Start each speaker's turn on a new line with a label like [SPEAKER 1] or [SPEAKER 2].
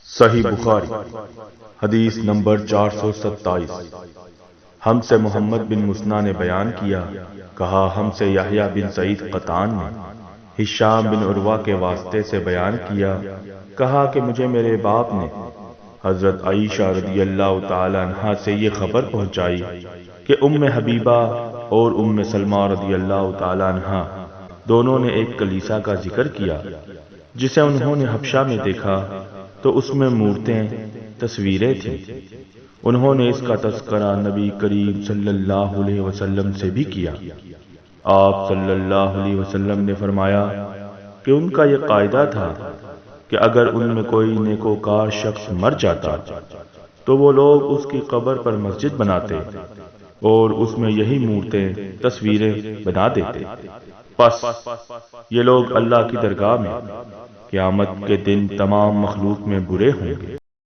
[SPEAKER 1] صحیح بخاری حدیث نمبر 427۔ ہم سے محمد بن مسنا نے بیان کیا، کہا ہم سے یحییٰ بن سعید قطان نے ہشام بن عروہ کے واسطے سے بیان کیا، کہا کہ مجھے میرے باپ نے حضرت عائشہ رضی اللہ تعالی عنہا سے یہ خبر پہنچائی کہ ام حبیبہ اور ام سلمہ رضی اللہ تعالی عنہا دونوں نے ایک کلیسا کا ذکر کیا جسے انہوں نے حبشہ میں دیکھا تو اس میں مورتیں تصویریں تھیں۔ انہوں نے اس کا تذکرہ نبی کریم صلی اللہ علیہ وسلم سے بھی کیا۔ آپ صلی اللہ علیہ وسلم نے فرمایا کہ ان کا یہ قاعدہ تھا کہ اگر ان میں کوئی نیکوکار شخص مر جاتا تو وہ لوگ اس کی قبر پر مسجد بناتے اور اس میں یہی مورتیں تصویریں بنا دیتے۔ پس یہ لوگ اللہ کی درگاہ میں قیامت کے دن تمام مخلوق میں برے ہوں گے۔